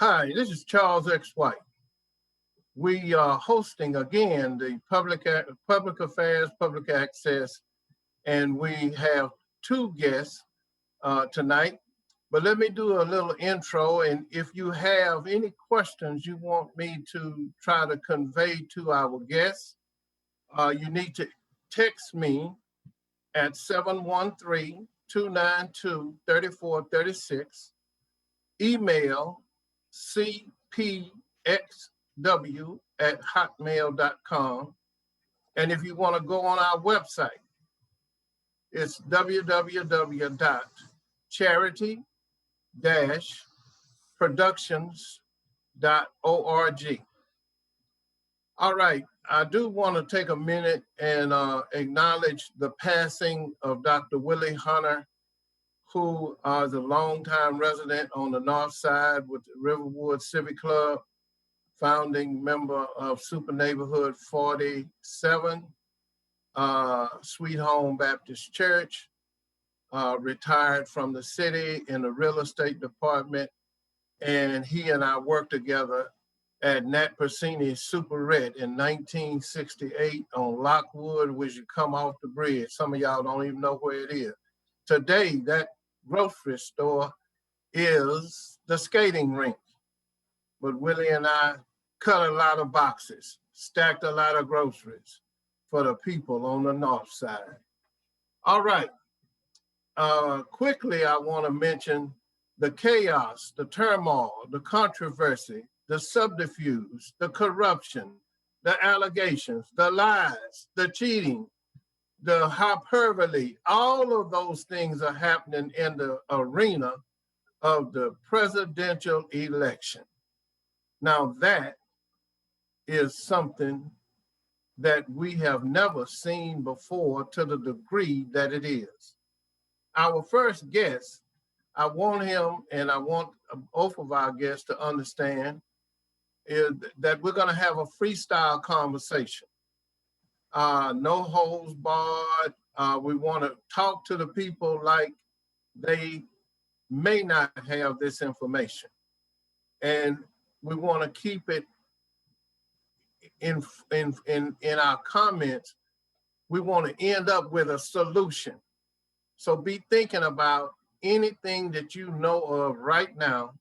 Hi, this is Charles X. White. We are hosting again the Public Affairs, Public Access, and we have two guests tonight. But let me do a little intro, and if you have any questions you want me to try to convey to our guests, you need to text me at 713-292-3436, email cpxw@hotmail.com. And if you want to go on our website, it's www.charity-productions.org. All right, I do want to take a minute and acknowledge the passing of Dr. Willie Hunter, who is a longtime resident on the north side with the Riverwood Civic Club, founding member of Super Neighborhood 47, Sweet Home Baptist Church, retired from the city in the real estate department, and he and I worked together at Nat Persini's Super Red in 1968 on Lockwood, which you come off the bridge. Some of y'all don't even know where it is. Today, that grocery store is the skating rink. But Willie and I cut a lot of boxes, stacked a lot of groceries for the people on the north side. All right. Quickly, I want to mention the chaos, the turmoil, the controversy, the subterfuge, the corruption, the allegations, the lies, the cheating, the hyperbole. All of those things are happening in the arena of the presidential election. Now that is something that we have never seen before to the degree that it is. Our first guest, I want him and I want both of our guests to understand is that we're going to have a freestyle conversation. No holds barred. We want to talk to the people like they may not have this information. And we want to keep it in our comments. We want to end up with a solution. So be thinking about anything that you know of right now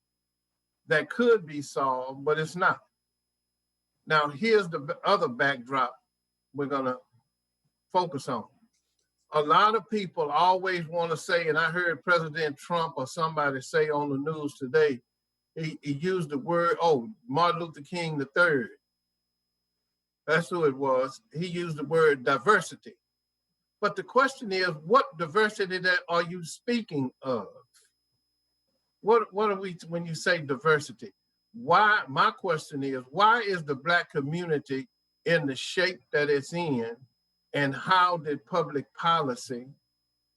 that could be solved, but it's not. Now, here's the other backdrop we're going to focus on. A lot of people always want to say, and I heard President Trump or somebody say on the news today, he used the word, Martin Luther King III. That's who it was. He used the word diversity. But the question is, what diversity that are you speaking of? What are we, when you say diversity? Why, my question is, why is the Black community in the shape that it's in, and how did public policy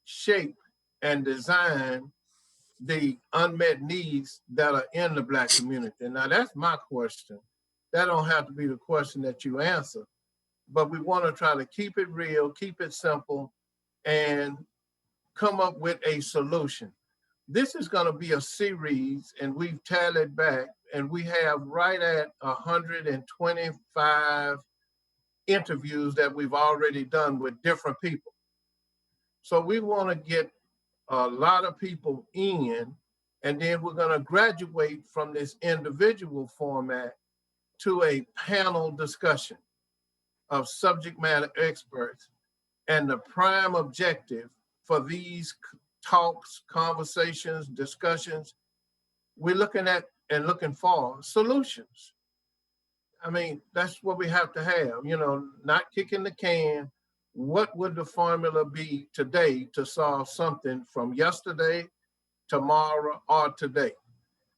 shape and design the unmet needs that are in the Black community? Now that's my question. That don't have to be the question that you answer, but we want to try to keep it real, keep it simple, and come up with a solution. This is going to be a series, and we've tallied back, and we have right at 125 interviews that we've already done with different people. So we want to get a lot of people in, and then we're going to graduate from this individual format to a panel discussion of subject matter experts. And the prime objective for these talks, conversations, discussions, we're looking at and looking for solutions. I mean, that's what we have to have, not kicking the can. What would the formula be today to solve something from yesterday, tomorrow, or today?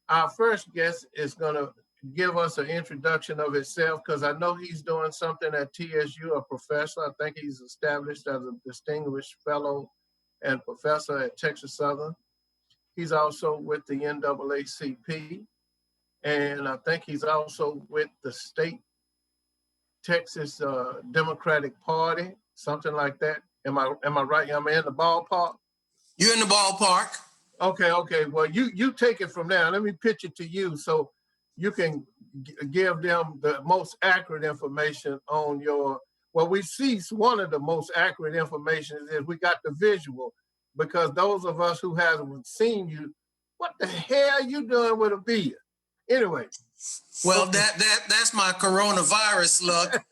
Our first guest is going to give us an introduction of himself, because I know he's doing something at TSU, a professor. I think he's established as a distinguished fellow and professor at Texas Southern. He's also with the NAACP, and I think he's also with the state Texas Democratic Party, something like that. Am I right? Am I in the ballpark? You're in the ballpark. Okay. Well, you take it from there. Let me pitch it to you. So you can give them the most accurate information on your, well, we see one of the most accurate information is we got the visual, because those of us who haven't seen you, what the hell you doing with a beard? Anyway. Well, okay. That's my coronavirus look.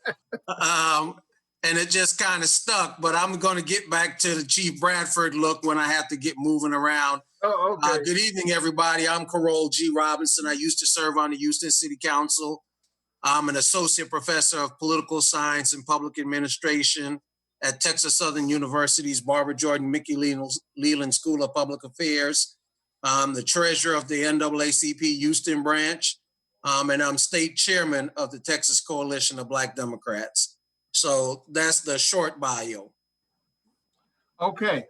And it just kind of stuck, but I'm going to get back to the Chief Bradford look when I have to get moving around. Oh, okay. Good evening, everybody. I'm Carroll G. Robinson. I used to serve on the Houston City Council. I'm an associate professor of political science and public administration at Texas Southern University's Barbara Jordan Mickey Leland School of Public Affairs. I'm the treasurer of the NAACP Houston branch, and I'm state chairman of the Texas Coalition of Black Democrats. So that's the short bio. Okay.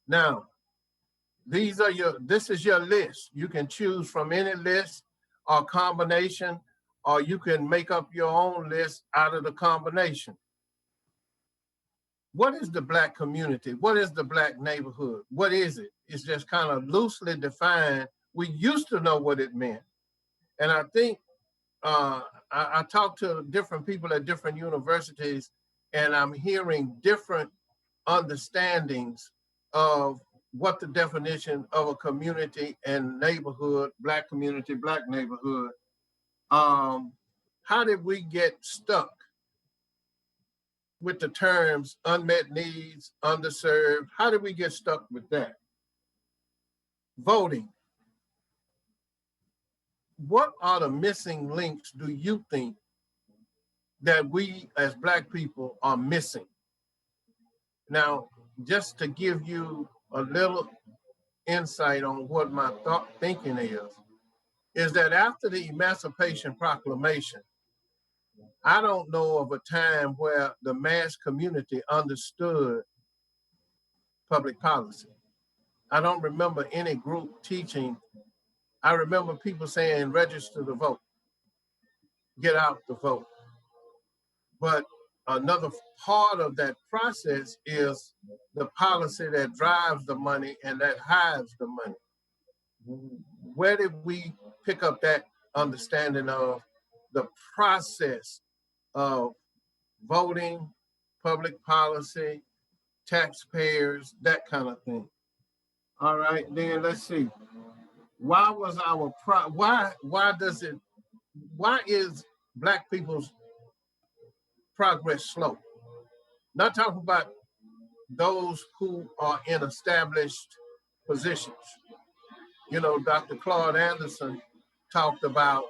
Now, this is your list. You can choose from any list or combination, or you can make up your own list out of the combination. What is the Black community? What is the Black neighborhood? What is it? It's just kind of loosely defined. We used to know what it meant. And I think I talked to different people at different universities, and I'm hearing different understandings of what the definition of a community and neighborhood, Black community, Black neighborhood. How did we get stuck with the terms unmet needs, underserved? How did we get stuck with that? Voting. What are the missing links, do you think, that we as Black people are missing? Now, just to give you a little insight on what my thinking is that after the Emancipation Proclamation, I don't know of a time where the mass community understood public policy. I don't remember any group teaching. I remember people saying, register to vote, get out to vote. But another part of that process is the policy that drives the money and that hides the money. Where did we pick up that understanding of the process of voting, public policy, taxpayers, that kind of thing? All right, then let's see. Why is Black people's progress slow? Not talking about those who are in established positions. You know, Dr. Claude Anderson talked about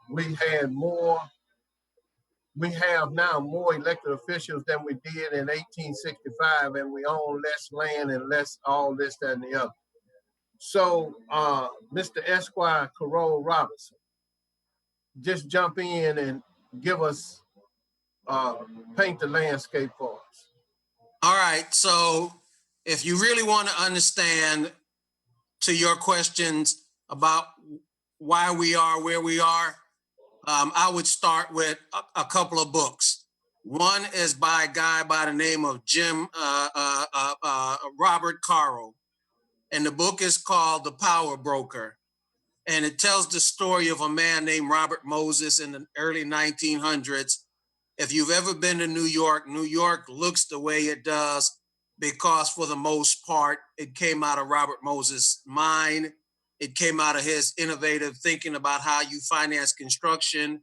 we have now more elected officials than we did in 1865, and we own less land and less all this, that, and the other. So Mr. Esquire Carroll Robinson, just jump in and give us, paint the landscape for us. All right, so if you really want to understand, to your questions about why we are where we are, I would start with a couple of books. One is by a guy by the name of Robert Carroll, and the book is called The Power Broker. And it tells the story of a man named Robert Moses in the early 1900s. If you've ever been to New York, New York looks the way it does because for the most part, it came out of Robert Moses' mind. It came out of his innovative thinking about how you finance construction.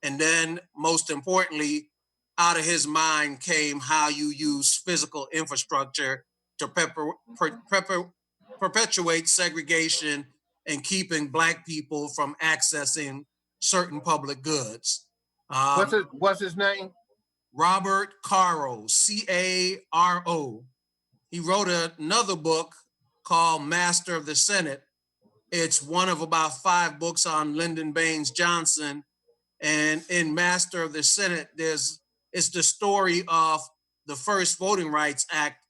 And then most importantly, out of his mind came how you use physical infrastructure to perpetuate segregation and keeping Black people from accessing certain public goods. What's his name? Robert Carroll, C.A.R.O. He wrote another book called Master of the Senate. It's one of about 5 books on Lyndon Baines Johnson. And in Master of the Senate, it's the story of the first Voting Rights Act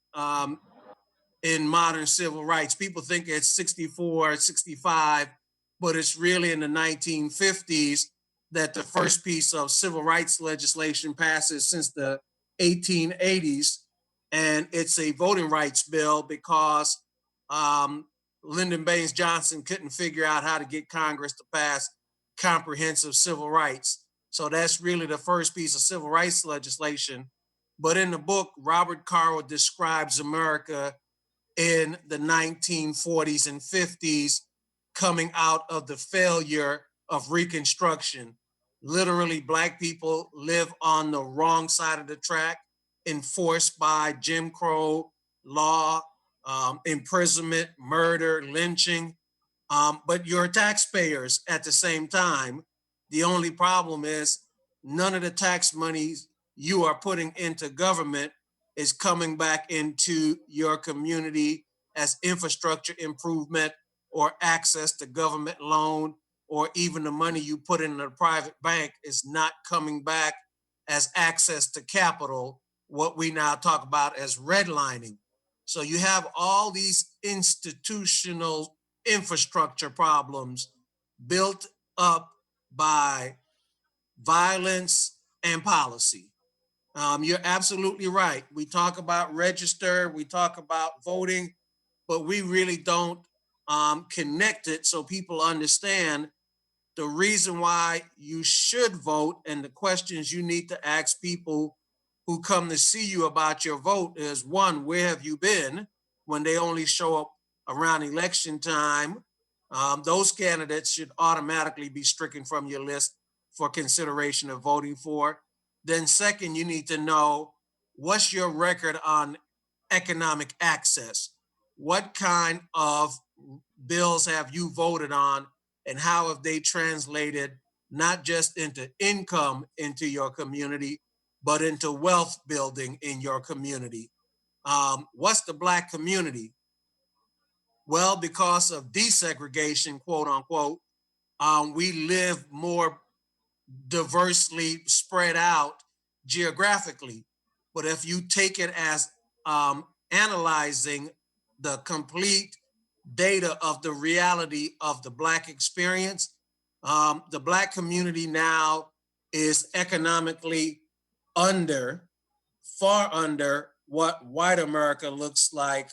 in modern civil rights. People think it's 64, 65, but it's really in the 1950s that the first piece of civil rights legislation passes since the 1880s. And it's a voting rights bill because Lyndon Baines Johnson couldn't figure out how to get Congress to pass comprehensive civil rights. So that's really the first piece of civil rights legislation. But in the book, Robert Carroll describes America in the 1940s and 50s coming out of the failure of Reconstruction. Literally, Black people live on the wrong side of the track, enforced by Jim Crow law, imprisonment, murder, lynching, but you're taxpayers at the same time. The only problem is none of the tax monies you are putting into government is coming back into your community as infrastructure improvement or access to government loan, or even the money you put in a private bank is not coming back as access to capital, what we now talk about as redlining. So you have all these institutional infrastructure problems built up by violence and policy. You're absolutely right. We talk about register, we talk about voting, but we really don't connect it so people understand the reason why you should vote and the questions you need to ask people who come to see you about your vote is: one, where have you been when they only show up around election time? Those candidates should automatically be stricken from your list for consideration of voting for. Then second, you need to know what's your record on economic access. What kind of bills have you voted on, and how have they translated not just into income into your community, but into wealth building in your community? What's the Black community? Well, because of desegregation, quote unquote, we live more diversely spread out geographically. But if you take it as analyzing the complete data of the reality of the Black experience, the Black community now is economically under, far under what white America looks like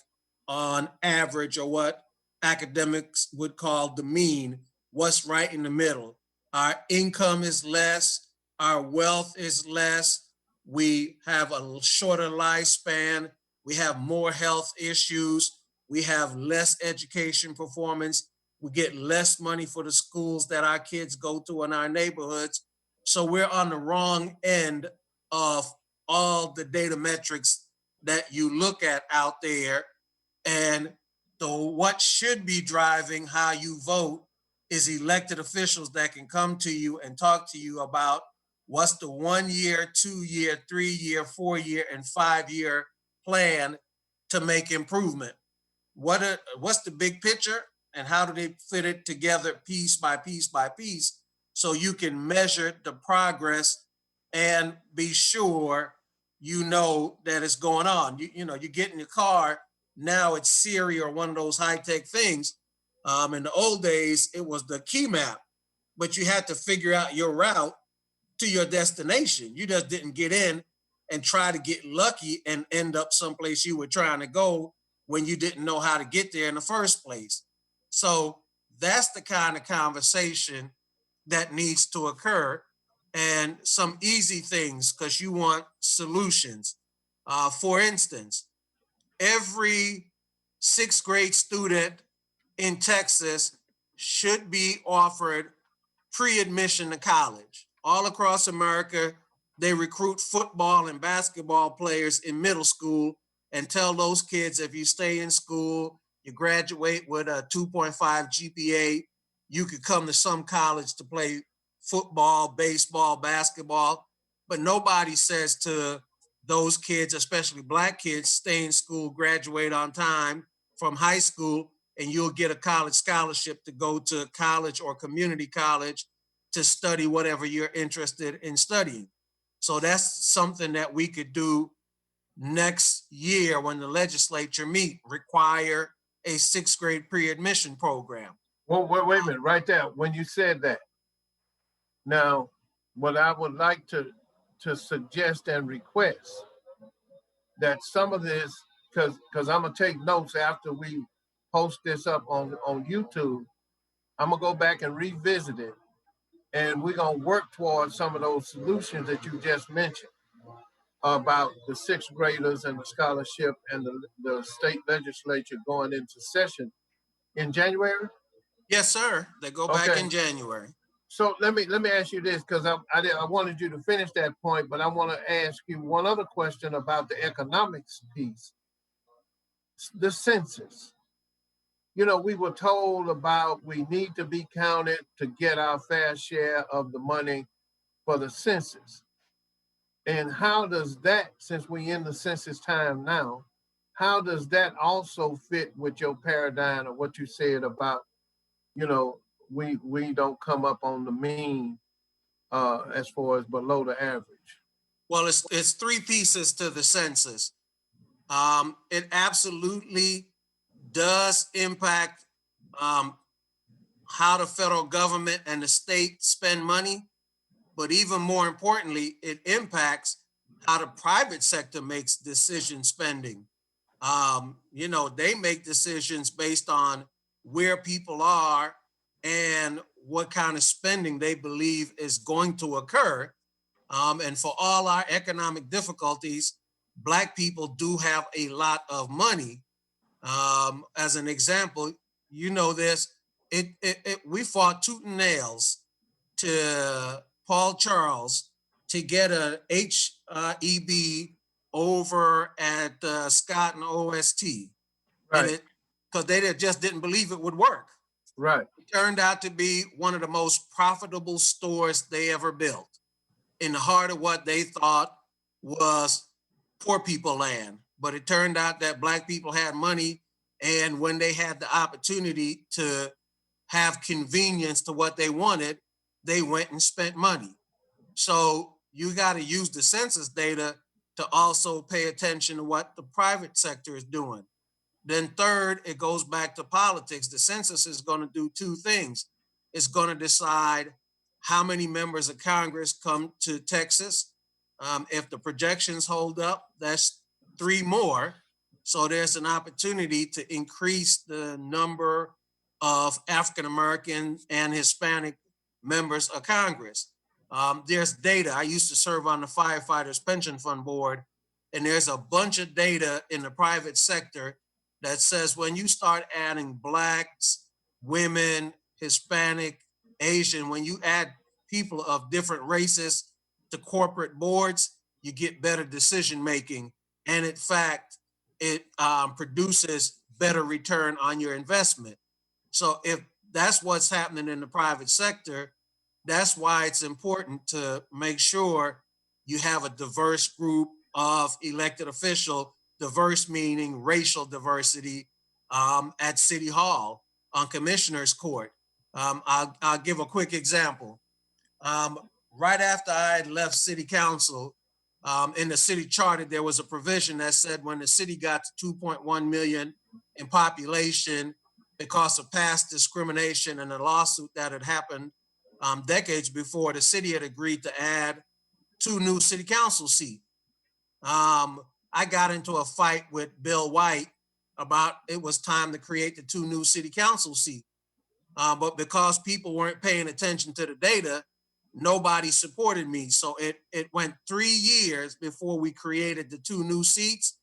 on average, or what academics would call the mean, what's right in the middle. Our income is less, our wealth is less, we have a shorter lifespan, we have more health issues, we have less education performance, we get less money for the schools that our kids go to in our neighborhoods. So we're on the wrong end of all the data metrics that you look at out there. And what should be driving how you vote is elected officials that can come to you and talk to you about what's the 1 year, 2 year, 3 year, 4 year, and 5 year plan to make improvement. What's the big picture, and how do they fit it together piece by piece by piece, so you can measure the progress and be sure you know that it's going on. You get in your car, now it's Siri or one of those high-tech things. In the old days, it was the key map, but you had to figure out your route to your destination. You just didn't get in and try to get lucky and end up someplace you were trying to go when you didn't know how to get there in the first place. So that's the kind of conversation that needs to occur, and some easy things, because you want solutions. For instance, every sixth grade student in Texas should be offered pre-admission to college. All across America, they recruit football and basketball players in middle school and tell those kids, if you stay in school, you graduate with a 2.5 GPA, you could come to some college to play football, baseball, basketball. But nobody says to those kids, especially Black kids, stay in school, graduate on time from high school, and you'll get a college scholarship to go to college or community college to study whatever you're interested in studying. So that's something that we could do next year when the legislature meet, require a sixth grade pre-admission program. Well, wait a minute, right there. When you said that, now, what I would like to suggest and request that some of this, because I'm gonna take notes after we post this up on YouTube, I'm gonna go back and revisit it, and we're gonna work towards some of those solutions that you just mentioned about the sixth graders and the scholarship and the state legislature going into session in January. Yes, sir. They go back Okay. in January. So let me ask you this, because I wanted you to finish that point, but I want to ask you one other question about the economics piece, the census. You know, we were told about we need to be counted to get our fair share of the money for the census. And how does that, since we're in the census time now, how does that also fit with your paradigm of what you said about, you know, we don't come up on the mean as far as below the average? Well, it's three pieces to the census. It absolutely does impact um, how the federal government and the state spend money, but even more importantly, it impacts how the private sector makes decision spending. They make decisions based on where people are and what kind of spending they believe is going to occur. And for all our economic difficulties, Black people do have a lot of money. As an example, you know this, we fought tooth and nails to Paul Charles to get a HEB over at Scott and OST, and Right, it because they just didn't believe it would work. right, It turned out to be one of the most profitable stores they ever built in the heart of what they thought was poor people land. But it turned out that Black people had money, and when they had the opportunity to have convenience to what they wanted, they went and spent money. So you got to use the census data to also pay attention to what the private sector is doing. Then third, it goes back to politics. The census is going to do two things. It's going to decide how many members of Congress come to Texas. If the projections hold up, that's three more. So there's an opportunity to increase the number of African American and Hispanic members of Congress. There's data. I used to serve on the Firefighters Pension Fund Board, and there's a bunch of data in the private sector that says when you start adding Blacks, women, Hispanic, Asian, when you add people of different races to corporate boards, you get better decision making. And in fact, it produces better return on your investment. So if that's what's happening in the private sector, that's why it's important to make sure you have a diverse group of elected official, diverse meaning racial diversity, at City Hall, on Commissioner's Court. I'll give a quick example. Um, right after I had left City Council, in the city charter, there was a provision that said when the city got to 2.1 million in population because of past discrimination and a lawsuit that had happened decades before, the city had agreed to add 2 new city council seats. I got into a fight with Bill White about it was time to create the 2 new city council seats. But because people weren't paying attention to the data, nobody supported me. So it went 3 years before we created the 2 new seats.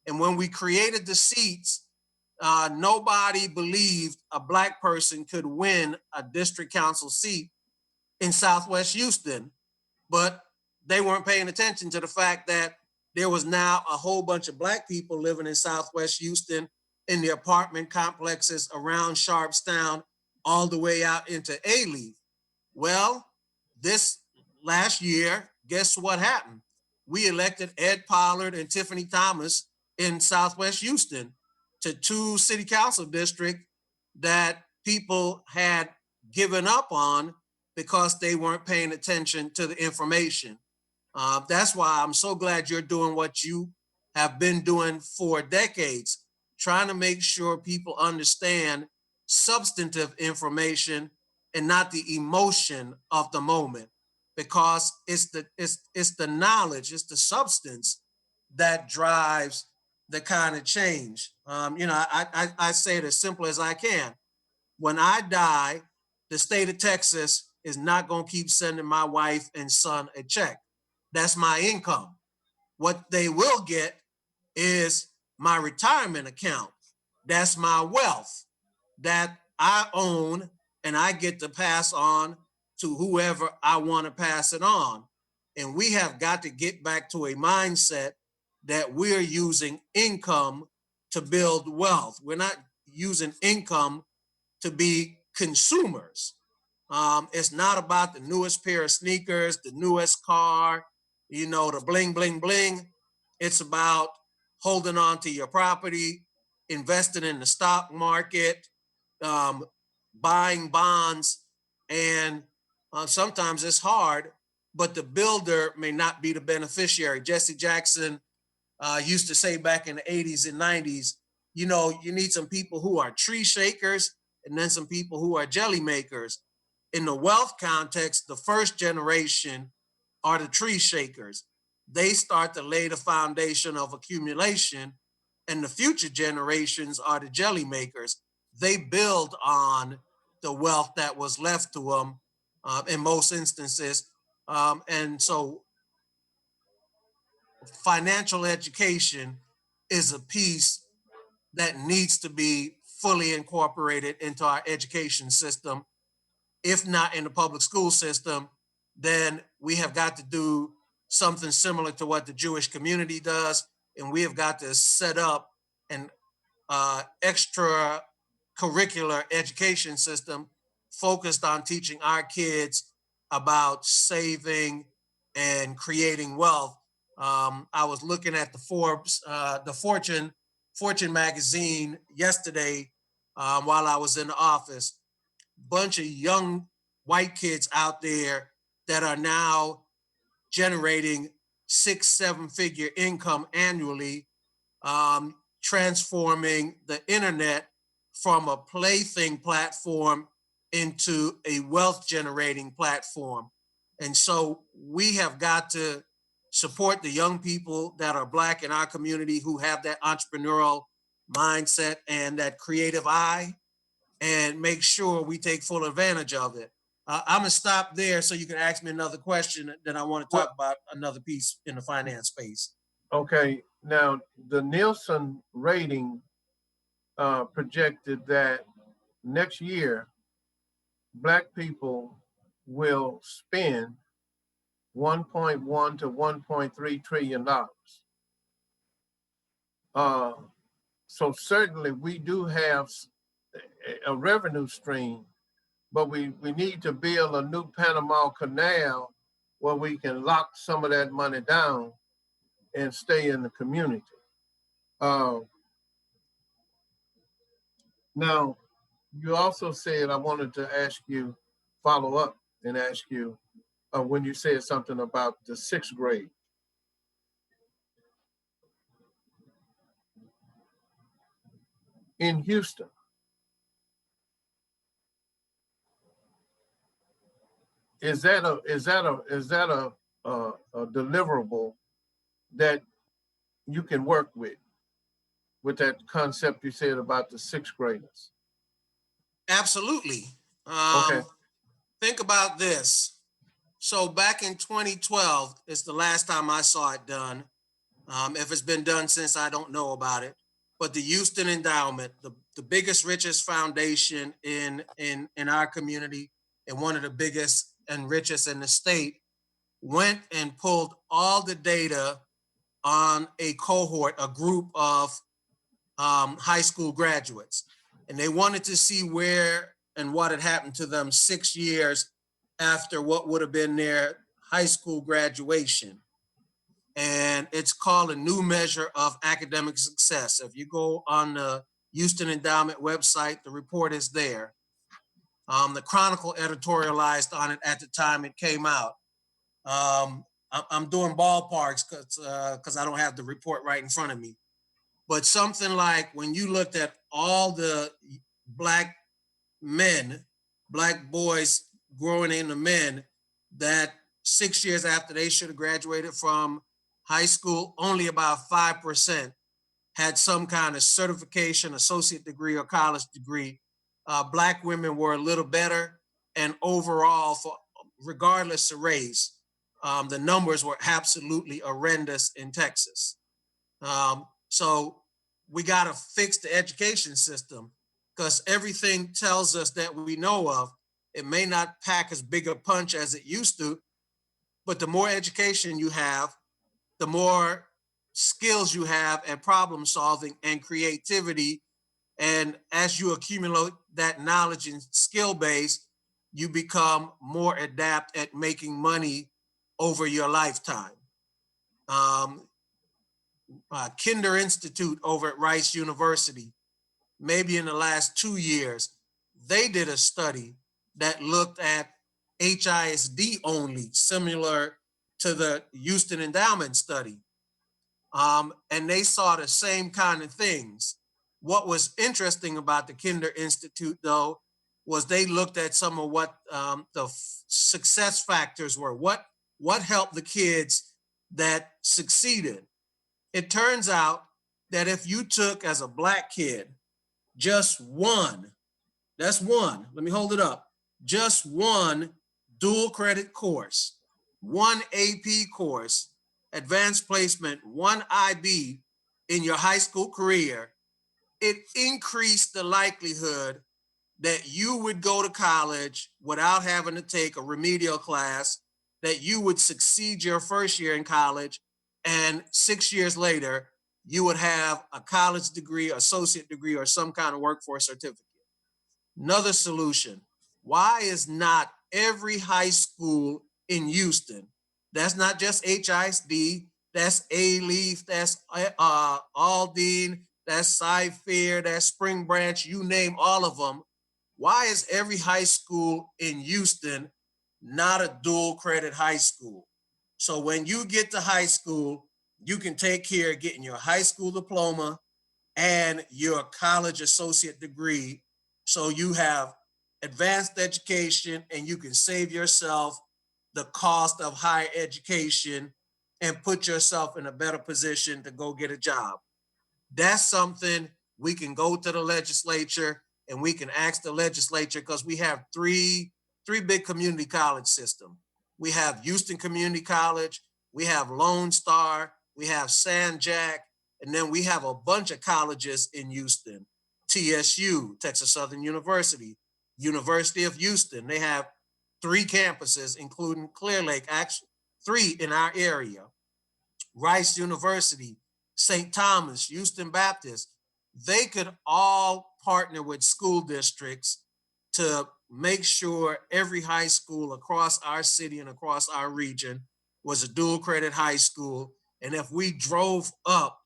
And when we created the seats, nobody believed a Black person could win a district council seat in Southwest Houston, but they weren't paying attention to the fact that there was now a whole bunch of Black people living in Southwest Houston in the apartment complexes around Sharpstown, all the way out into A-Leaf. Well, this last year, guess what happened? We elected Ed Pollard and Tiffany Thomas in Southwest Houston to 2 city council districts that people had given up on because they weren't paying attention to the information. That's why I'm so glad you're doing what you have been doing for decades, trying to make sure people understand substantive information and not the emotion of the moment, because it's the knowledge, it's the substance that drives the kind of change. I say it as simple as I can. When I die, the state of Texas is not going to keep sending my wife and son a check. That's my income. What they will get is my retirement account. That's my wealth that I own, and I get to pass on to whoever I want to pass it on. And we have got to get back to a mindset that we're using income to build wealth. We're not using income to be consumers. It's not about the newest pair of sneakers, the newest car, the bling, bling, bling. It's about holding on to your property, investing in the stock market, um, buying bonds, and sometimes it's hard, but the builder may not be the beneficiary. Jesse Jackson used to say back in the 80s and 90s, you need some people who are tree shakers and then some people who are jelly makers. In the wealth context, the first generation are the tree shakers. They start to lay the foundation of accumulation, and the future generations are the jelly makers. They build on the wealth that was left to them in most instances. And so financial education is a piece that needs to be fully incorporated into our education system. If not in the public school system, then we have got to do something similar to what the Jewish community does, and we have got to set up an extra curricular education system focused on teaching our kids about saving and creating wealth. I was looking at the Fortune magazine yesterday while I was in the office. Bunch of young white kids out there that are now generating 6-7 figure income annually, transforming the internet from a plaything platform into a wealth generating platform. And so we have got to support the young people that are Black in our community who have that entrepreneurial mindset and that creative eye, and make sure we take full advantage of it. I'm gonna stop there so you can ask me another question. Then I want to Well, talk about another piece in the finance space. okay. Now, the Nielsen rating projected that next year, Black people will spend 1.1 to 1.3 trillion dollars. Uh, so certainly we do have a revenue stream, but we need to build a new Panama Canal where we can lock some of that money down and stay in the community. Uh, Now, you also said, I wanted to ask you, follow up and ask you, when you said something about the sixth grade. In Houston, is that a deliverable that you can work with that concept you said about the sixth graders? Absolutely. Okay. Think about this. So back in 2012 is the last time I saw it done. If it's been done since, I don't know about it. But the Houston Endowment, the biggest, richest foundation in our community, and one of the biggest and richest in the state, went and pulled all the data on a cohort, a group of high school graduates. And they wanted to see where and what had happened to them 6 years after what would have been their high school graduation. And it's called a new measure of academic success. If you go on the Houston Endowment website, the report is there. The Chronicle editorialized on it at the time it came out. I'm doing ballparks because I don't have the report right in front of me. But something like when you looked at all the Black men, Black boys growing into men, that 6 years after they should have graduated from high school, only about 5% had some kind of certification, associate degree, or college degree. Black women were a little better, and overall, regardless of race, the numbers were absolutely horrendous in Texas. So we got to fix the education system, because everything tells us that we know of, it may not pack as big a punch as it used to, but the more education you have, the more skills you have at problem solving and creativity. And as you accumulate that knowledge and skill base, you become more adept at making money over your lifetime. Um, Kinder Institute over at Rice University, maybe in the last 2 years, they did a study that looked at HISD only, similar to the Houston Endowment study. And they saw the same kind of things. What was interesting about the Kinder Institute, though, was they looked at some of what the success factors were. What helped the kids that succeeded? It turns out that if you took, as a Black kid, just one, that's one, let me hold it up, just one dual credit course, one AP course, advanced placement, one IB in your high school career, it increased the likelihood that you would go to college without having to take a remedial class, that you would succeed your first year in college, and 6 years later, you would have a college degree, associate degree, or some kind of workforce certificate. Another solution: why is not every high school in Houston, that's not just HISD, that's A-Leaf, that's Aldine, that's Cy-Fair, that's Spring Branch, you name all of them, why is every high school in Houston not a dual credit high school? So when you get to high school, you can take care of getting your high school diploma and your college associate degree. So you have advanced education and you can save yourself the cost of higher education and put yourself in a better position to go get a job. That's something we can go to the legislature and we can ask the legislature, because we have three big community college system. We have Houston Community College, we have Lone Star, we have San Jack, and then we have a bunch of colleges in Houston. TSU, Texas Southern University, University of Houston. They have 3 campuses, including Clear Lake, actually 3 in our area. Rice University, St. Thomas, Houston Baptist, they could all partner with school districts to make sure every high school across our city and across our region was a dual credit high school. And if we drove up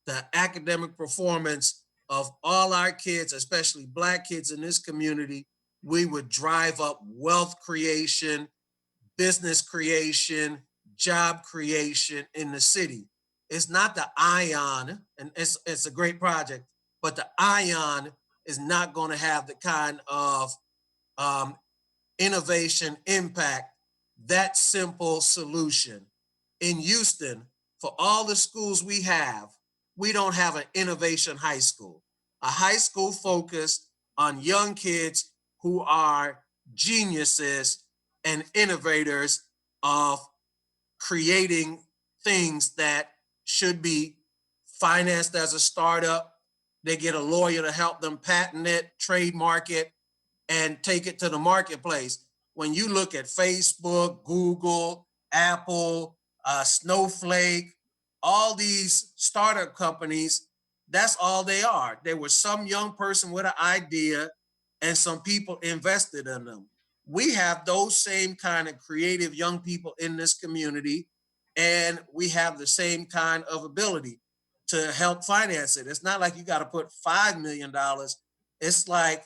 the academic performance of all our kids, especially Black kids in this community, we would drive up wealth creation, business creation, job creation in the city. It's not the ION, and it's a great project, but the ION is not going to have the kind of um, innovation impact, that simple solution. In Houston, for all the schools we don't have an innovation high school, a high school focused on young kids who are geniuses and innovators of creating things that should be financed as a startup. They get a lawyer to help them patent it, trademark it, and take it to the marketplace. When you look at Facebook, Google, Apple, Snowflake, all these startup companies, that's all they are. There was some young person with an idea and some people invested in them. We have those same kind of creative young people in this community, and we have the same kind of ability to help finance it. It's not like you got to put $5 million. It's like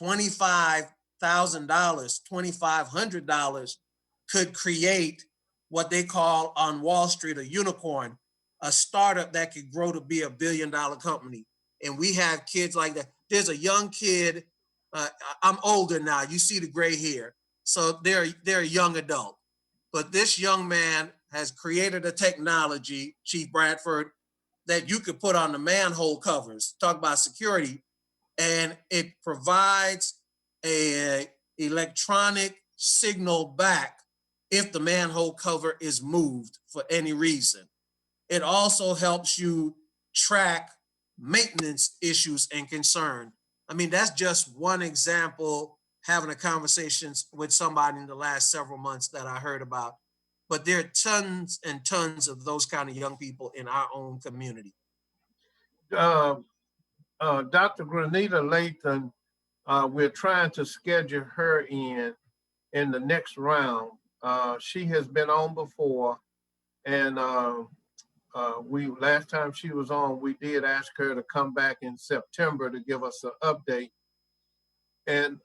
$25,000, $2,500 could create what they call on Wall Street a unicorn, a startup that could grow to be $1 billion company. And we have kids like that. There's a young kid. I'm older now. You see the gray hair, so they're a young adult. But this young man has created a technology, Chief Bradford, that you could put on the manhole covers. Talk about security, and it provides a electronic signal back if the manhole cover is moved for any reason. It also helps you track maintenance issues and concern. I mean, that's just one example, having a conversation with somebody in the last several months that I heard about. But there are tons and tons of those kind of young people in our own community. Uh, Dr. Granita Lathan, we're trying to schedule her in the next round. She has been on before, and we last time she was on, we did ask her to come back in September to give us an update. And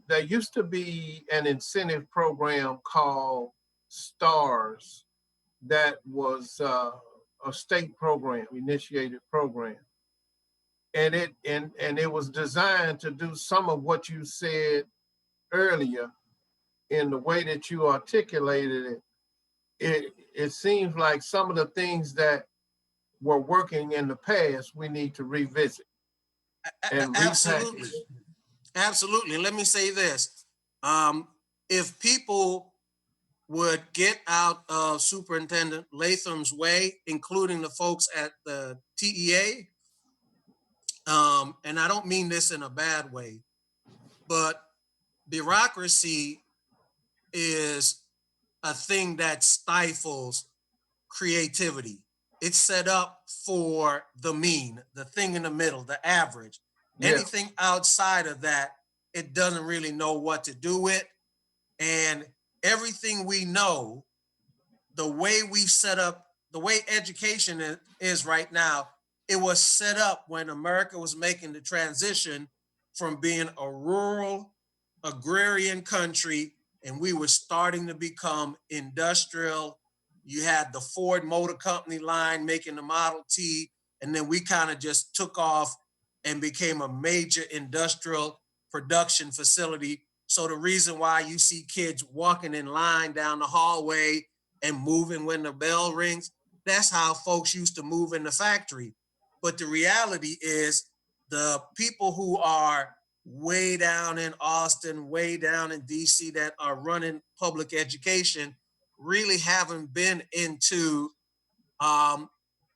there used to be an incentive program called STARS that was a state program, initiated program, and it was designed to do some of what you said earlier in the way that you articulated it. It seems like some of the things that were working in the past we need to revisit and Absolutely. repackage. Absolutely. And let me say this. If people would get out of Superintendent Latham's way, including the folks at the TEA, and I don't mean this in a bad way, but bureaucracy is a thing that stifles creativity. It's set up for the mean, the thing in the middle, the average. Yeah. Anything outside of that, it doesn't really know what to do with. And everything we know, the way we've set up, the way education is right now, it was set up when America was making the transition from being a rural agrarian country, and we were starting to become industrial. You had the Ford Motor Company line making the Model T, and then we kind of just took off and became a major industrial production facility. So the reason why you see kids walking in line down the hallway and moving when the bell rings, that's how folks used to move in the factory. But the reality is, the people who are way down in Austin, way down in DC that are running public education really haven't been into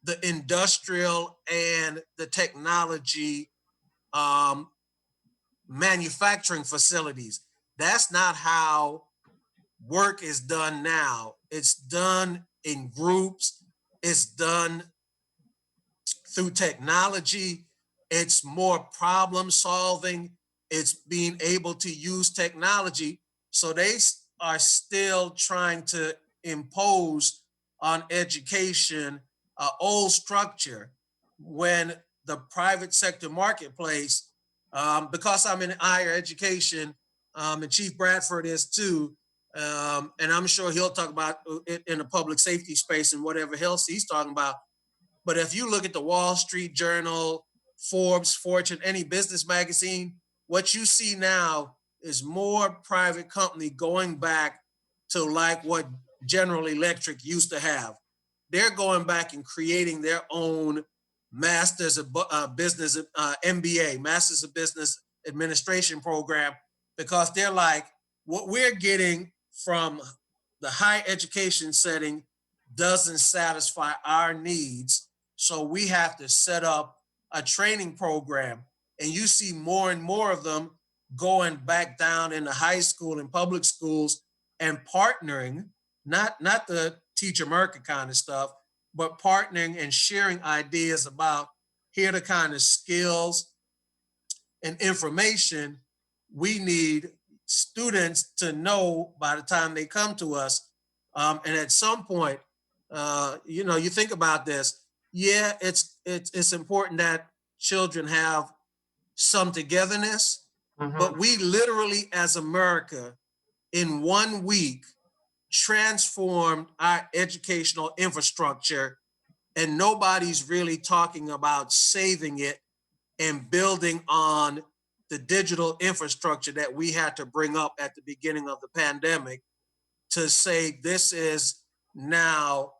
the industrial and the technology um, manufacturing facilities. That's not how work is done now. It's done in groups. It's done through technology. It's more problem solving. It's being able to use technology. So they are still trying to impose on education an old structure, when the private sector marketplace, because I'm in higher education, and Chief Bradford is too, and I'm sure he'll talk about it in the public safety space and whatever else he's talking about. But if you look at the Wall Street Journal, Forbes, Fortune, any business magazine, what you see now is more private company going back to like what General Electric used to have. They're going back and creating their own Masters of Business, MBA, Masters of Business Administration program, because they're like, what we're getting from the higher education setting doesn't satisfy our needs. So we have to set up a training program. And you see more and more of them going back down into high school and public schools and partnering, not the Teach America kind of stuff, but partnering and sharing ideas about here are the kind of skills and information we need students to know by the time they come to us. And at some point, you think about this. Yeah, it's important that children have some togetherness, but we literally, as America, in 1 week, transformed our educational infrastructure, and nobody's really talking about saving it and building on the digital infrastructure that we had to bring up at the beginning of the pandemic to say this is now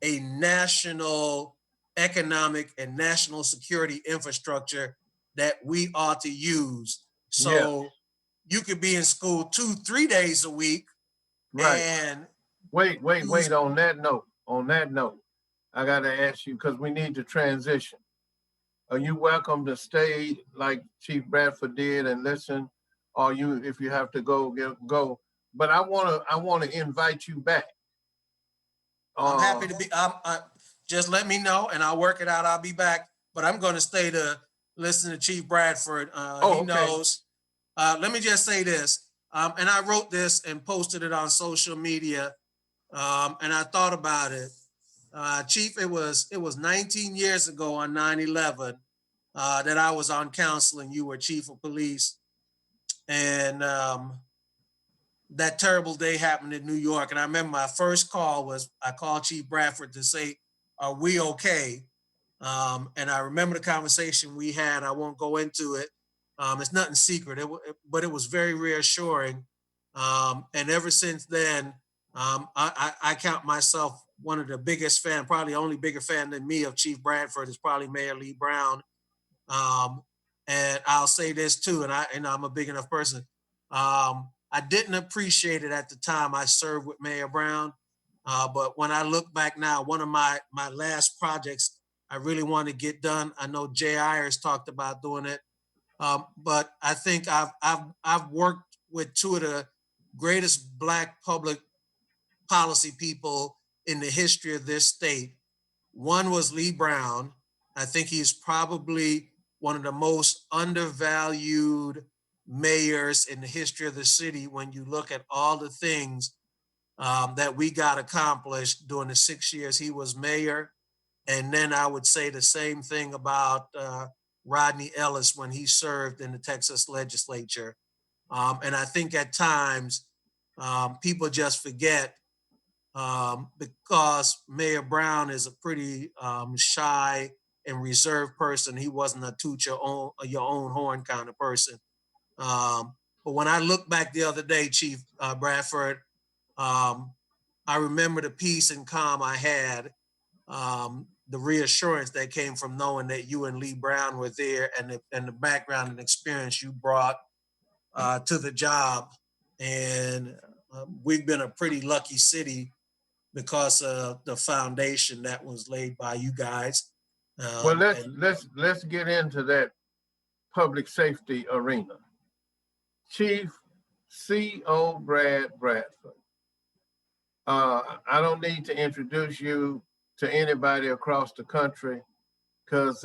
a national economic and national security infrastructure that we ought to use. Yeah, So you could be in school 2-3 days a week right. and Wait. use. On that note, I got to ask you because we need to transition. Are you welcome to stay like Chief Bradford did and listen? Or you, if you have to go, go. But I want to invite you back. I'm Uh, happy to be. Just let me know, and I'll work it out. I'll be back, but I'm going to stay to listen to Chief Bradford. He okay. knows. Let me just say this, and I wrote this and posted it on social media, and I thought about it. Chief, it was 19 years ago on 9/11 that I was on council and you were chief of police, and that terrible day happened in New York. And I remember my first call was I called Chief Bradford to say, "Are we okay?" And I remember the conversation we had. I won't go into it. It's nothing secret, but it was very reassuring. And ever since then, I count myself one of the biggest fan, probably only bigger fan than me of Chief Bradford is probably Mayor Lee Brown. Um, and I'll say this too, and I'm a big enough person. I didn't appreciate it at the time I served with Mayor Brown, but when I look back now, one of my last projects I really want to get done. I know Jay Ayers talked about doing it, but I think I've worked with two of the greatest Black public policy people in the history of this state. One was Lee Brown. I think he's probably one of the most undervalued mayors in the history of the city when you look at all the things that we got accomplished during the 6 years he was mayor. And then I would say the same thing about Rodney Ellis when he served in the Texas legislature. And I think at times people just forget because Mayor Brown is a pretty shy and reserved person. He wasn't a toot your own horn kind of person. But when I look back the other day, Chief Bradford, um, I remember the peace and calm I had, the reassurance that came from knowing that you and Lee Brown were there, and the background and experience you brought to the job. And we've been a pretty lucky city because of the foundation that was laid by you guys. Well, And let's get into that public safety arena. Chief C.O. Bradford. I don't need to introduce you to anybody across the country because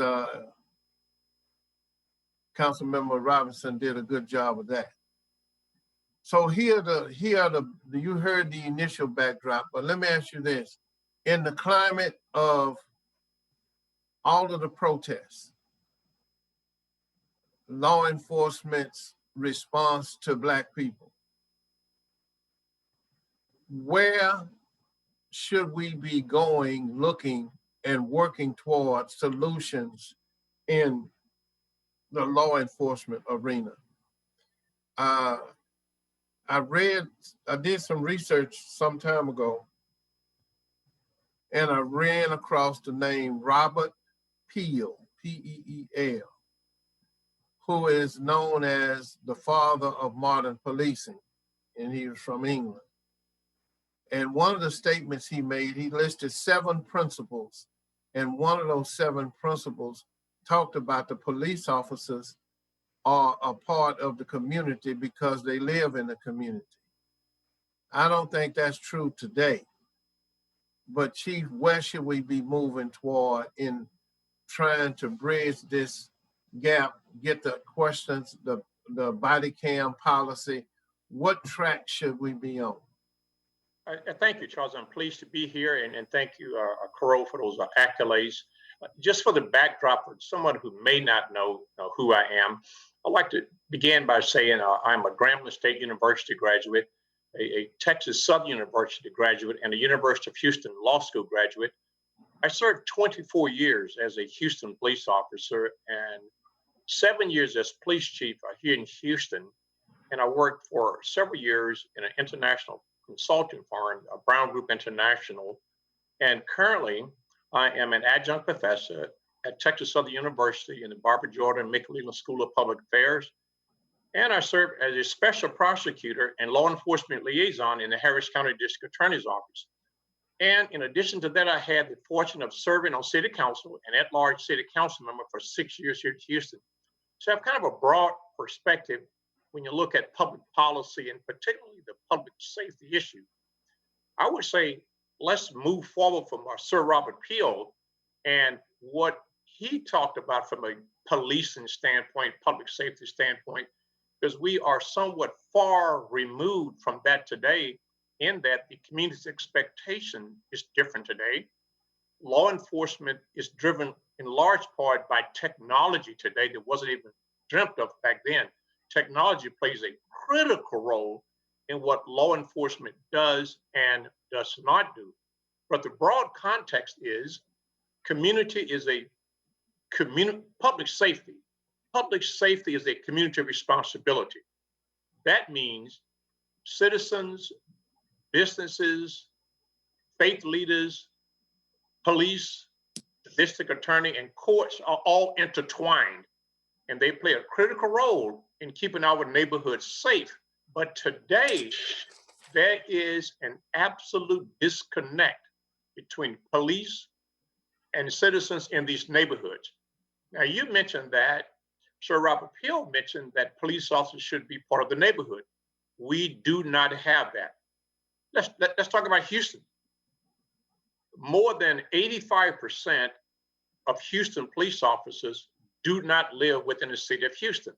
Councilmember Robinson did a good job of that. So you heard the initial backdrop, but let me ask you this. In the climate of all of the protests, law enforcement's response to Black people, where should we be going, looking, and working toward solutions in the law enforcement arena? Uh, I did some research some time ago, and I ran across the name Robert Peel, P-E-E-L, who is known as the father of modern policing, and he was from England. And one of the statements he made, he listed 7 principles, and one of those 7 principles talked about the police officers are a part of the community because they live in the community. I don't think that's true today. But Chief, where should we be moving toward in trying to bridge this gap, get the questions, the body cam policy? What track should we be on? Thank you, Charles. I'm pleased to be here, and thank you, Carroll, for those accolades. Just for the backdrop, for someone who may not know who I am, I'd like to begin by saying I'm a Grambling State University graduate, a Texas Southern University graduate, and a University of Houston Law School graduate. I served 24 years as a Houston police officer and 7 years as police chief here in Houston. And I worked for several years in an international consulting firm, Brown Group International. And currently, I am an adjunct professor at Texas Southern University in the Barbara Jordan McLeland School of Public Affairs. And I serve as a special prosecutor and law enforcement liaison in the Harris County District Attorney's Office. And in addition to that, I had the fortune of serving on city council and at-large city council member for 6 years here in Houston. So I have kind of a broad perspective when you look at public policy and particularly the public safety issue. I would say let's move forward from our Sir Robert Peel and what he talked about from a policing standpoint, public safety standpoint, because we are somewhat far removed from that today, in that the community's expectation is different today. Law enforcement is driven in large part by technology today that wasn't even dreamt of back then. Technology plays a critical role in what law enforcement does and does not do. But the broad context is community is a public safety. Public safety is a community responsibility. That means citizens, businesses, faith leaders, police, the district attorney, and courts are all intertwined, and they play a critical role in keeping our neighborhoods safe. But today, there is an absolute disconnect between police and citizens in these neighborhoods. Now, you mentioned that, Sir Robert Peel mentioned that police officers should be part of the neighborhood. We do not have that. Let's talk about Houston. More than 85% of Houston police officers do not live within the city of Houston.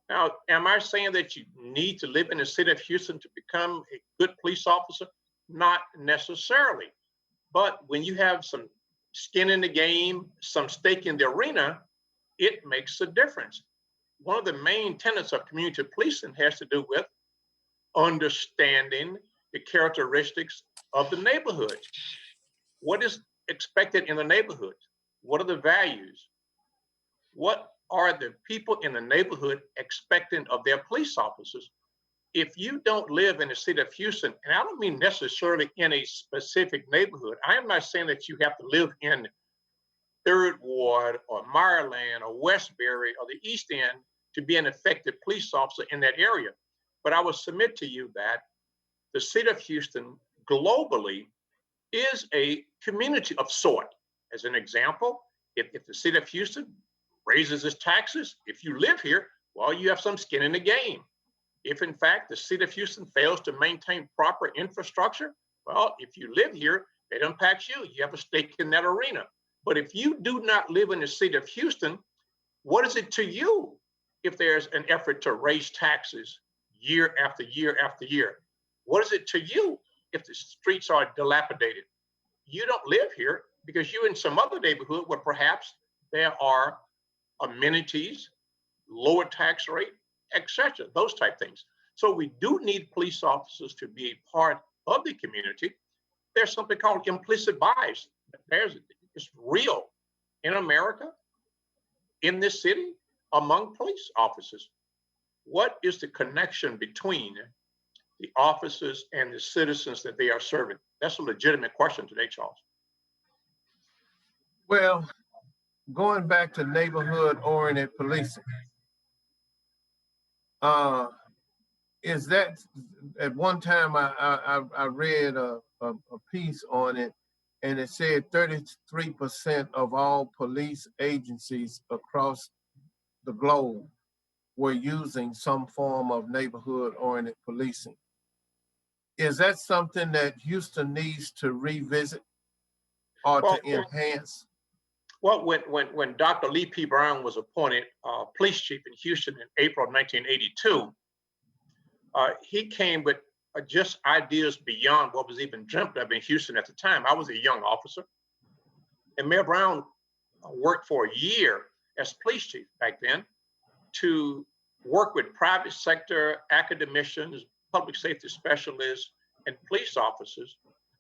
Now, am I saying that you need to live in the city of Houston to become a good police officer? Not necessarily. But when you have some skin in the game, some stake in the arena, it makes a difference. One of the main tenets of community policing has to do with understanding the characteristics of the neighborhood. What is expected in the neighborhood? What are the values? What are the people in the neighborhood expecting of their police officers? If you don't live in the city of Houston, and I don't mean necessarily in a specific neighborhood, I am not saying that you have to live in Third Ward or Maryland or Westbury or the East End to be an effective police officer in that area. But I will submit to you that the city of Houston globally is a community of sort. As an example, if the city of Houston raises its taxes, if you live here, well, you have some skin in the game. If in fact the city of Houston fails to maintain proper infrastructure, well, if you live here, it impacts you. You have a stake in that arena. But if you do not live in the city of Houston, what is it to you if there's an effort to raise taxes year after year after year? What is it to you if the streets are dilapidated? You don't live here because you're in some other neighborhood where perhaps there are amenities, lower tax rate, etc., those type things. So we do need police officers to be a part of the community. There's something called implicit bias. It's real in America, in this city, among police officers. What is the connection between the officers and the citizens that they are serving? That's a legitimate question today, Charles. Well, going back to neighborhood-oriented policing, is that at one time I read a piece on it, and it said 33% of all police agencies across the globe were using some form of neighborhood-oriented policing. Is that something that Houston needs to revisit or to enhance? Well, when Dr. Lee P. Brown was appointed police chief in Houston in April of 1982, he came with just ideas beyond what was even dreamt of in Houston at the time. I was a young officer, and Mayor Brown worked for a year as police chief back then to work with private sector academicians, public safety specialists, and police officers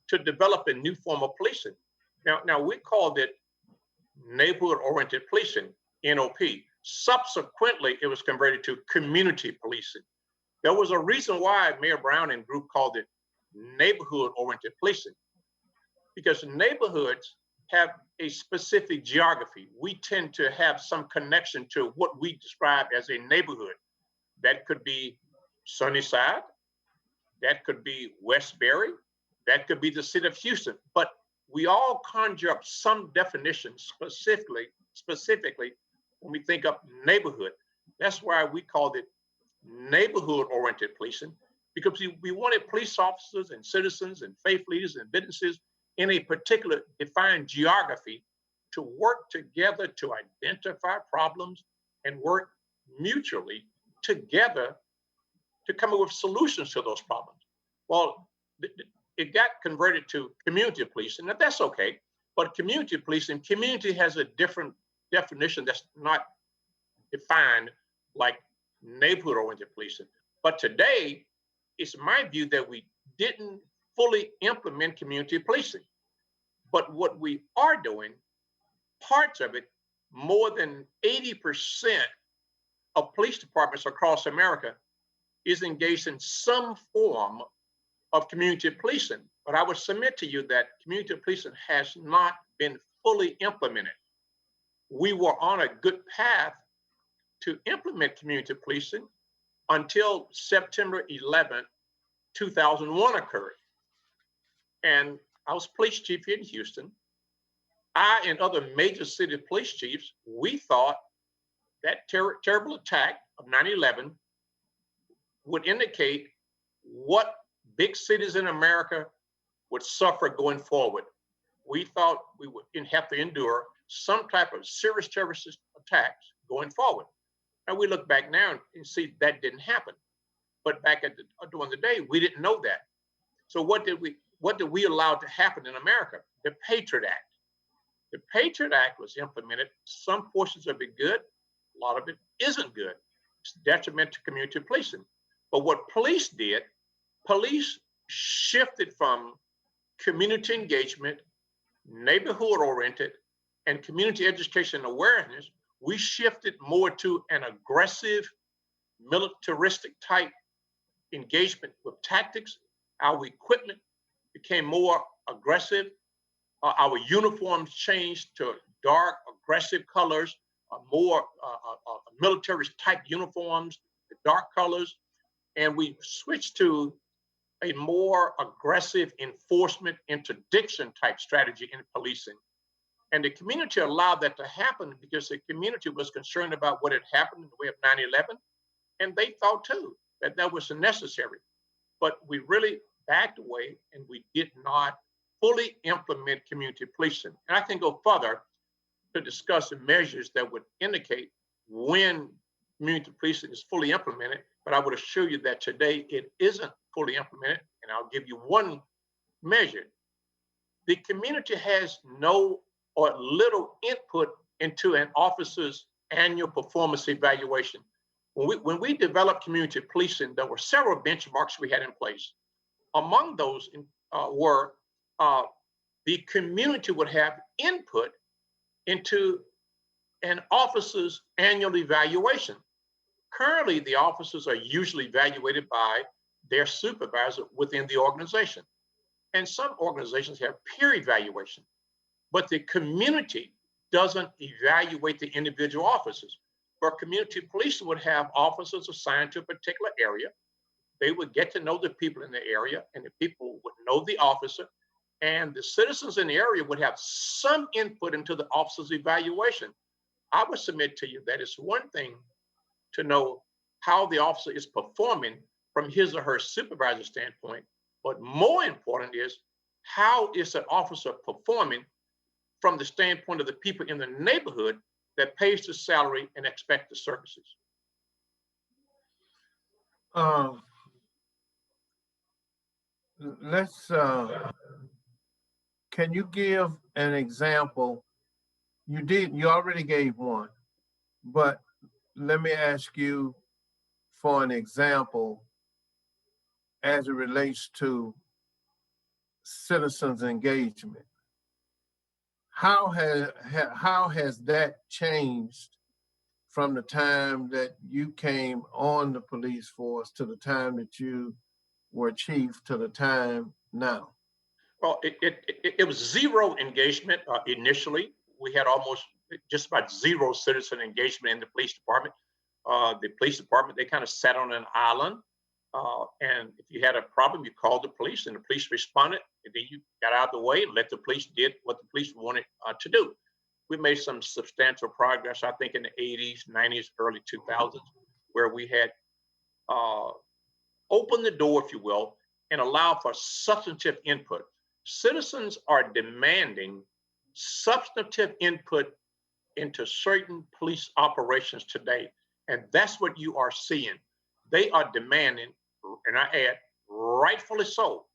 to develop a new form of policing. Now we called it neighborhood-oriented policing, NOP. Subsequently, it was converted to community policing. There was a reason why Mayor Brown and group called it neighborhood-oriented policing, because neighborhoods have a specific geography. We tend to have some connection to what we describe as a neighborhood. That could be Sunnyside, that could be Westbury, that could be the city of Houston, but we all conjure up some definition specifically when we think of neighborhood. That's why we called it neighborhood-oriented policing, because we wanted police officers and citizens and faith leaders and businesses in a particular defined geography to work together to identify problems and work mutually together to come up with solutions to those problems. Well, it got converted to community policing, and that's okay. But community policing, community has a different definition that's not defined like neighborhood-oriented policing. But today, it's my view that we didn't fully implement community policing. But what we are doing, parts of it, more than 80% of police departments across America is engaged in some form of community policing. But I would submit to you that community policing has not been fully implemented. We were on a good path to implement community policing until September 11th, 2001 occurred. And I was police chief here in Houston. I and other major city police chiefs, we thought that terrible attack of 9/11 would indicate what big cities in America would suffer going forward. We thought we would have to endure some type of serious terrorist attacks going forward. And we look back now and see that didn't happen. But back during the day, we didn't know that. So what did we allow to happen in America? The Patriot Act. The Patriot Act was implemented. Some portions of it good, a lot of it isn't good. It's detriment to community policing. But what police did, police shifted from community engagement, neighborhood-oriented, and community education awareness. We shifted more to an aggressive, militaristic type engagement with tactics. Our equipment became more aggressive. Our uniforms changed to dark, aggressive colors, more military type uniforms, dark colors. And we switched to a more aggressive enforcement interdiction type strategy in policing. And the community allowed that to happen because the community was concerned about what had happened in the way of 9/11. And they thought too that that was necessary. But we really backed away and we did not fully implement community policing. And I can go further to discuss the measures that would indicate when community policing is fully implemented, but I would assure you that today it isn't fully implemented. And I'll give you one measure. The community has no or little input into an officer's annual performance evaluation. When we developed community policing, there were several benchmarks we had in place. Among those were the community would have input into an officer's annual evaluation. Currently, the officers are usually evaluated by their supervisor within the organization. And some organizations have peer evaluation, but the community doesn't evaluate the individual officers. But community policing would have officers assigned to a particular area. They would get to know the people in the area, and the people would know the officer, and the citizens in the area would have some input into the officer's evaluation. I would submit to you that it's one thing to know how the officer is performing from his or her supervisor standpoint, but more important is how is that officer performing from the standpoint of the people in the neighborhood that pays the salary and expect the services. Can you give an example? You already gave one, but let me ask you for an example as it relates to citizens' engagement. How has that changed from the time that you came on the police force to the time that you were chief to the time now? Well, it was zero engagement initially. We had almost just about zero citizen engagement in the police department. The police department, they kind of sat on an island. And if you had a problem, you called the police and the police responded. And then you got out of the way and let the police did what the police wanted to do. We made some substantial progress, I think, in the 80s, 90s, early 2000s, where we had opened the door, if you will, and allowed for substantive input. Citizens are demanding substantive input into certain police operations today. And that's what you are seeing. They are demanding, and I add, rightfully so.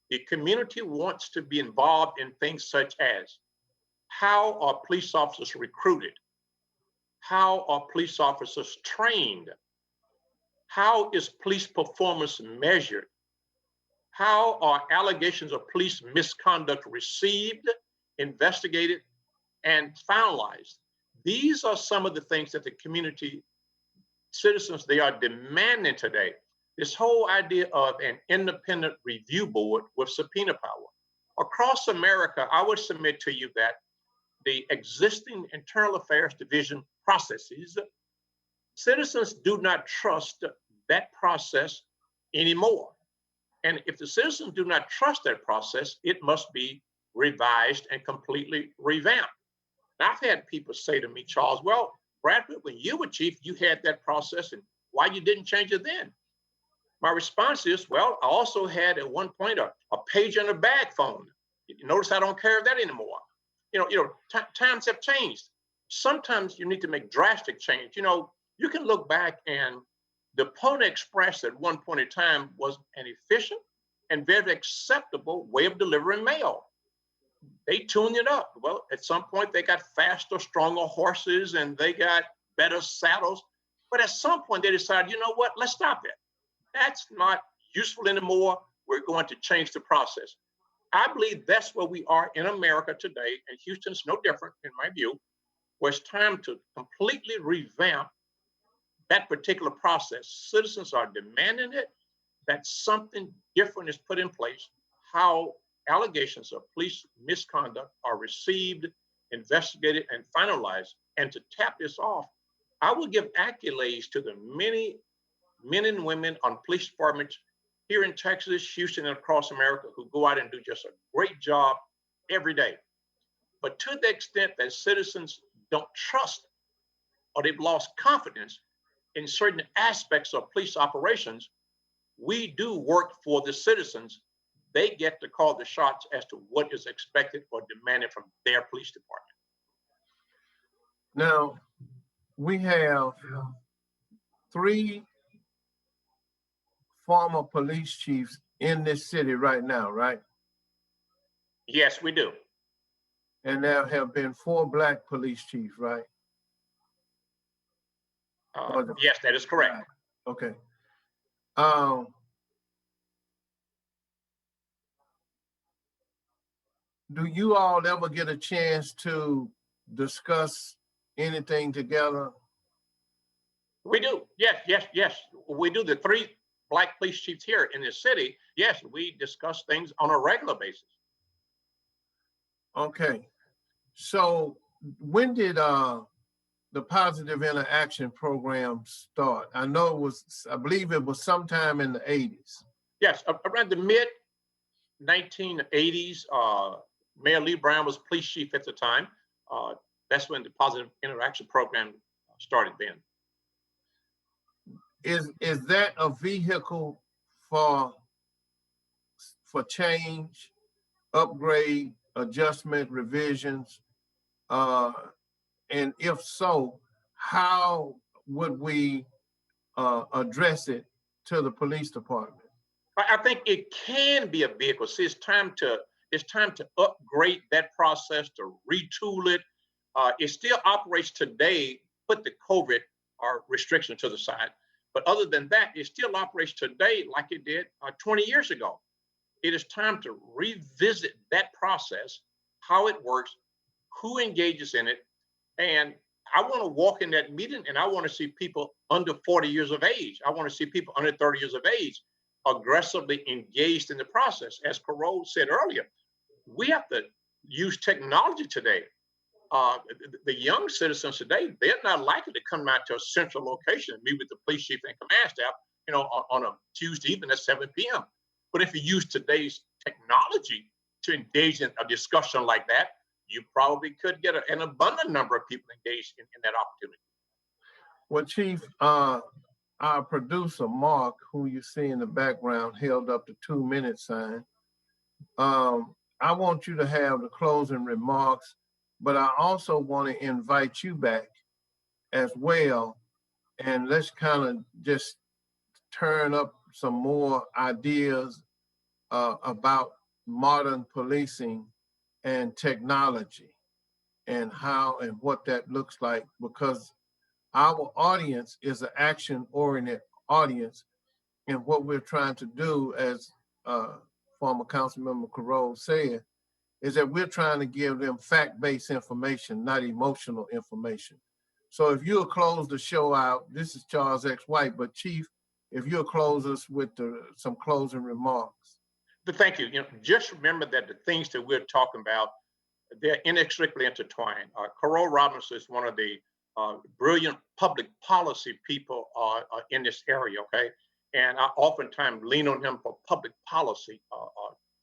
The community wants to be involved in things such as how are police officers recruited? How are police officers trained? How is police performance measured? How are allegations of police misconduct received, investigated, and finalized? These are some of the things that the community citizens, they are demanding today. This whole idea of an independent review board with subpoena power. Across America, I would submit to you that the existing internal affairs division processes, citizens do not trust that process anymore. And if the citizens do not trust that process, it must be revised and completely revamped. Now, I've had people say to me, Charles, well, Bradford, when you were chief, you had that process, and why you didn't change it then? My response is, well, I also had at one point a page and a bag phone. You notice I don't carry that anymore. Times have changed. Sometimes you need to make drastic change. You can look back, and the Pony Express at one point in time was an efficient and very acceptable way of delivering mail. They tuned it up. Well, at some point they got faster, stronger horses and they got better saddles. But at some point they decided, you know what, let's stop it. That's not useful anymore. We're going to change the process. I believe that's where we are in America today, and Houston's no different in my view, where it's time to completely revamp that particular process. Citizens are demanding it, that something different is put in place, how allegations of police misconduct are received, investigated, and finalized. And to tap this off, I will give accolades to the many men and women on police departments here in Texas, Houston, and across America who go out and do just a great job every day. But to the extent that citizens don't trust or they've lost confidence in certain aspects of police operations, we do work for the citizens. They get to call the shots as to what is expected or demanded from their police department. Now, we have 3 former police chiefs in this city right now, right? Yes, we do. And there have been 4 Black police chiefs, right? Yes, that is correct. Okay. Do you all ever get a chance to discuss anything together? We do. Yes. We do. The 3 Black police chiefs here in this city, yes, we discuss things on a regular basis. Okay. So when did the positive interaction program start? I believe it was sometime in the 80s. Yes, around the mid 1980s, Mayor Lee Brown was police chief at the time. That's when the positive interaction program started then. Is that a vehicle for change, upgrade, adjustment, revisions? And if so, how would we address it to the police department? I think it can be a vehicle. See, it's time to upgrade that process, to retool it. It still operates today. Put the COVID or restriction to the side. But other than that, it still operates today like it did 20 years ago. It is time to revisit that process, how it works, who engages in it. And I want to walk in that meeting and I want to see people under 40 years of age. I want to see people under 30 years of age aggressively engaged in the process. As Carroll said earlier, we have to use technology today. The young citizens today, they're not likely to come out to a central location and meet with the police chief and command staff, on a Tuesday evening at 7 p.m. But if you use today's technology to engage in a discussion like that, you probably could get an abundant number of people engaged in that opportunity. Well, Chief, our producer, Mark, who you see in the background, held up the 2-minute sign. I want you to have the closing remarks, but I also want to invite you back as well. And let's kind of just turn up some more ideas about modern policing and technology and how and what that looks like, because our audience is an action-oriented audience. And what we're trying to do, as former Councilmember Carroll said, is that we're trying to give them fact-based information, not emotional information. So if you'll close the show out, this is Charles X. White, but Chief, if you'll close us with some closing remarks. But thank you. Just remember that the things that we're talking about, they're inextricably intertwined. Carroll Robinson is one of the brilliant public policy people in this area, okay? And I oftentimes lean on him for public policy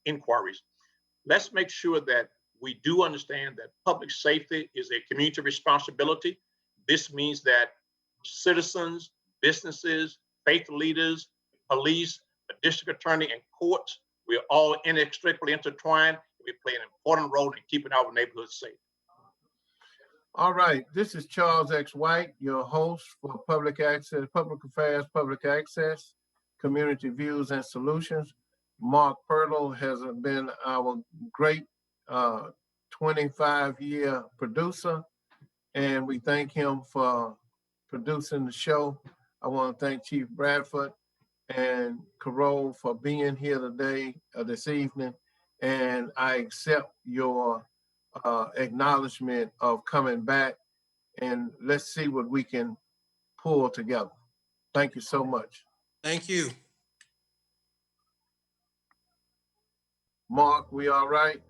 inquiries. Let's make sure that we do understand that public safety is a community responsibility. This means that citizens, businesses, faith leaders, police, the district attorney, and courts, we're all inextricably intertwined. We play an important role in keeping our neighborhoods safe. All right, this is Charles X. White, your host for Public Access, Public Affairs, Public Access, Community Views and Solutions. Mark Pirtle has been our great 25-year producer, and we thank him for producing the show. I want to thank Chief Bradford and Carroll for being here today, this evening, and I accept your acknowledgement of coming back, and let's see what we can pull together. Thank you so much. Thank you. Mark, we all right?